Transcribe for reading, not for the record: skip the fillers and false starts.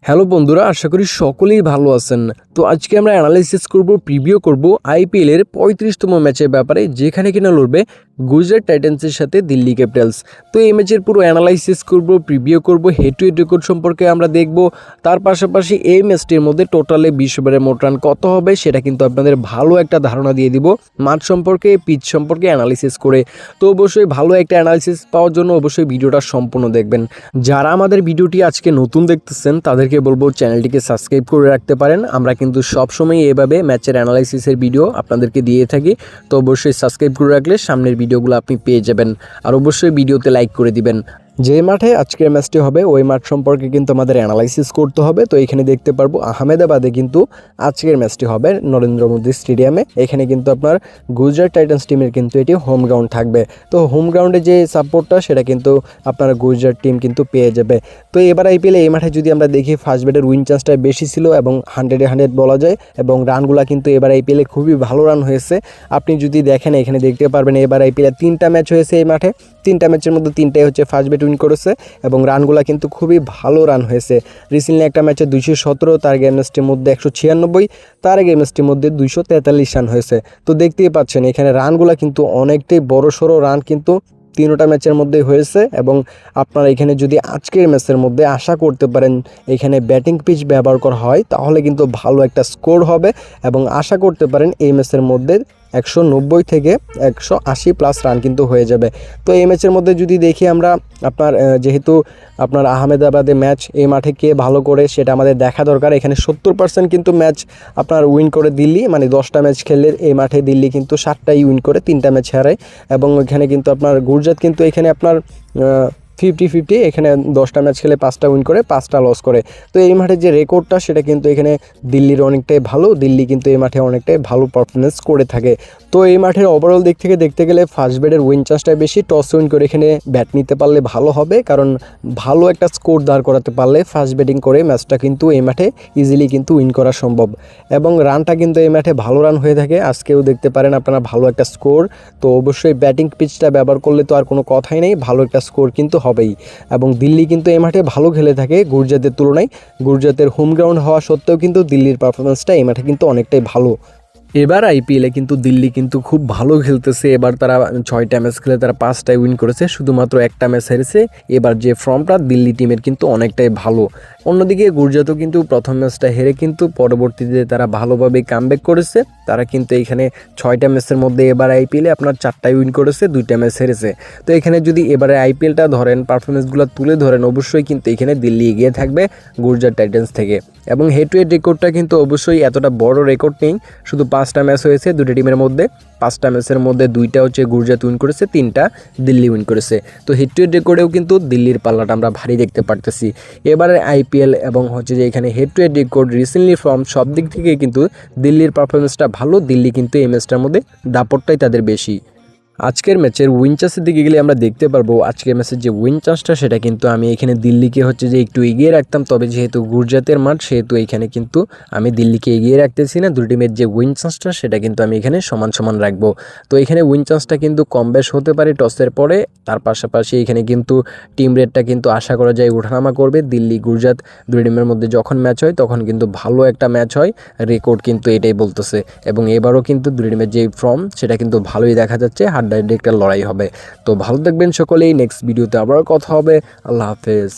Hello বন্ধুরা, আশা করি সকলেই ভালো আছেন। তো আজকে আমরা অ্যানালাইসিস করব, প্রিভিউ করব আইপিএল এর 35তম ম্যাচের ব্যাপারে, যেখানে কিনা লড়বে গুজরাট টাইটান্সের সাথে দিল্লি ক্যাপিটালস। তো এই ম্যাচের পুরো অ্যানালাইসিস করব, প্রিভিউ করব, হেড টু হেড রেকর্ড সম্পর্কে আমরা দেখব। তার পাশাপাশি এই ম্যাচটির মধ্যে টোটালে 20 ওভারে মোট রান কত হবে সেটা কিন্তু আপনাদের ভালো একটা ধারণা দিয়ে দিব মাঠ সম্পর্কে, পিচ সম্পর্কে অ্যানালাইসিস করে। তো অবশ্যই ভালো একটা অ্যানালাইসিস পাওয়ার জন্য অবশ্যই ভিডিওটা সম্পূর্ণ দেখবেন। যারা আমাদের ভিডিওটি আজকে নতুন দেখতেছেন তাদেরকে বলবো চ্যানেলটিকে সাবস্ক্রাইব করে রাখতে পারেন। আমরা কিন্তু সবসময় এভাবে ম্যাচের অ্যানালাইসিসের ভিডিও আপনাদেরকে দিয়ে থাকি। তো অবশ্যই সাবস্ক্রাইব করে রাখলে সামনের ভিডিওগুলো আপনি পেয়ে যাবেন। আর অবশ্যই ভিডিওতে লাইক করে দিবেন। যে মাঠে আজকের ম্যাচটি হবে ওই মাঠ সম্পর্কে কিন্তু আমাদের অ্যানালাইসিস করতে হবে। তো এখানে দেখতে পারবো আহমেদাবাদে কিন্তু আজকের ম্যাচটি হবে নরেন্দ্র মোদী স্টেডিয়ামে। এখানে কিন্তু আপনার গুজরাট টাইটান্স টিমের কিন্তু এটি হোম গ্রাউন্ড থাকবে। তো হোম গ্রাউন্ডে যে সাপোর্টটা সেটা কিন্তু আপনার গুজরাট টিম কিন্তু পেয়ে যাবে। তো এবার আইপিএলে এই মাঠে যদি আমরা দেখি, ফার্স্ট ব্যাটের উইন চান্সটা বেশি ছিল এবং 100-100 বলা যায়, এবং রানগুলা কিন্তু এবার আইপিএলে খুবই ভালো রান হয়েছে। আপনি যদি দেখেন এখানে দেখতে পারবেন এবার আইপিএলে 3টা ম্যাচ হয়েছে এই মাঠে। 3টা ম্যাচের মধ্যে 3টাই হচ্ছে ফার্স্ট ব্যাট উইন করেছে এবং রানগুলা কিন্তু খুবই ভালো রান হয়েছে। রিসেন্টলি একটা ম্যাচে 217, তার গেমসটির মধ্যে 196, তার গেমসটির মধ্যে 243 রান হয়েছে। তো দেখতেই পাচ্ছেন এখানে রানগুলা কিন্তু অনেকটাই বড়সড় রান কিন্তু 3টা ম্যাচের মধ্যে হয়েছে। এবং আপনারা এখানে যদি আজকের ম্যাচের মধ্যে আশা করতে পারেন এখানে ব্যাটিং পিচ ব্যবহার করা হয় তাহলে কিন্তু ভালো একটা স্কোর হবে, এবং আশা করতে পারেন এই ম্যাচের মধ্যে 190 থেকে 180 প্লাস রান কিন্তু হয়ে যাবে। তো এই ম্যাচের মধ্যে যদি দেখি আমরা, আপনার যেহেতু আপনার আহমেদাবাদে ম্যাচ, এই মাঠে কে ভালো করে সেটা আমাদের দেখা দরকার। এখানে 70% কিন্তু ম্যাচ আপনার উইন করে দিল্লি, মানে 10টা ম্যাচ খেললে এই মাঠে দিল্লি কিন্তু 7টাই উইন করে, 3টা ম্যাচ হারায়। এবং এখানে কিন্তু আপনার গুজরাট কিন্তু এখানে আপনার 50-50, এখানে 10টা ম্যাচ খেলে 5টা উইন করে 5টা লস করে। তো এই মাঠে যে রেকর্ডটা সেটা কিন্তু এখানে দিল্লির অনেকটাই ভালো। দিল্লি কিন্তু এই মাঠে অনেকটাই ভালো পারফরমেন্স করে থাকে। তো এই মাঠের ওভারঅল দিক থেকে দেখতে গেলে ফার্স্ট ব্যাটের উইন চান্সটা বেশি, টস উইন করে এখানে ব্যাট নিতে পারলে ভালো হবে, কারণ ভালো একটা স্কোর দাঁড় করাতে পারলে ফার্স্ট ব্যাটিং করে ম্যাচটা কিন্তু এই মাঠে ইজিলি কিন্তু উইন করা সম্ভব। এবং রানটা কিন্তু এই মাঠে ভালো রান হয়ে থাকে, আজকেও দেখতে পারেন আপনারা ভালো একটা স্কোর। তো অবশ্যই ব্যাটিং পিচটা ব্যবহার করলে তো আর কোনো কথাই নেই, ভালো একটা স্কোর কিন্তু হবেই। এবং দিল্লি কিন্তু এই মাঠে ভালো খেলে থাকে গুজরাটের তুলনায়। গুজরাটের হোম গ্রাউন্ড হওয়া সত্ত্বেও কিন্তু দিল্লির পারফরমেন্সটা এই মাঠে কিন্তু অনেকটাই ভালো। এবার আইপিএলে কিন্তু দিল্লি কিন্তু খুব ভালো খেলতেছে। এবার তারা 6টা ম্যাচ খেলে তারা 5টায় উইন করেছে, শুধুমাত্র একটা ম্যাচ হেরেছে। এবার যে ফর্মটা দিল্লি টিমের কিন্তু অনেকটাই ভালো। অন্যদিকে গুজরাটও কিন্তু প্রথম ম্যাচটা হেরে কিন্তু পরবর্তীতে তারা ভালোভাবে কামব্যাক করেছে। তারা কিন্তু এখানে 6টা ম্যাচের মধ্যে এবার আইপিএলে আপনার 4টায় উইন করেছে, 2টা ম্যাচ হেরেছে। তো এখানে যদি এবারে আইপিএলটা ধরেন, পারফরমেন্সগুলো তুলে ধরেন, অবশ্যই কিন্তু এখানে দিল্লি এগিয়ে থাকবে গুজরাট টাইটান্স থেকে। এবং হেড টু হেড রেকর্ডটা কিন্তু অবশ্যই এতটা বড় রেকর্ড নেই, শুধু 5টা ম্যাচ হয়েছে 2টি টিমের মধ্যে। 5টা ম্যাচের মধ্যে 2টা হচ্ছে গুজরাট উইন করেছে, 3টা দিল্লি উইন করেছে। তো হেড টু হেড রেকর্ডেও কিন্তু দিল্লির পাল্লাটা আমরা ভারী দেখতে পারতেছি এবারে আইপিএল। এবং হচ্ছে যে এখানে head to head record, recently form, সব দিক থেকে কিন্তু দিল্লির পারফরমেন্সটা ভালো। দিল্লি কিন্তু এই ম্যাচটার মধ্যে দাপটটাই তাদের বেশি। আজকের ম্যাচের উইন চান্সের দিকে গেলে আমরা দেখতে পারবো আজকের ম্যাচের যে উইন চান্সটা সেটা কিন্তু আমি এখানে দিল্লিকে হচ্ছে যে একটু এগিয়ে রাখতাম, তবে যেহেতু গুজরাটের মাঠ সেহেতু এখানে কিন্তু আমি দিল্লিকে এগিয়ে রাখতেছি না। দুই টিমের যে উইন চান্সটা সেটা কিন্তু আমি এখানে সমান সমান রাখবো। তো এখানে উইন চান্সটা কিন্তু কম বেশ হতে পারে টসের পরে। তার পাশাপাশি এখানে কিন্তু টিম রেটটা কিন্তু আশা করা যায় ওঠানামা করবে। দিল্লি গুজরাট দুই টিমের মধ্যে যখন ম্যাচ হয় তখন কিন্তু ভালো একটা ম্যাচ হয়, রেকর্ড কিন্তু এটাই বলতেছে। এবং এবারও কিন্তু দুই টিমের যে ফর্ম সেটা কিন্তু ভালোই দেখা যাচ্ছে, হাড্ডাহাড্ডি একটা লড়াই হবে। তো ভালো থাকবেন সকলেই, নেক্সট ভিডিওতে আবার কথা হবে। আল্লাহ হাফেজ।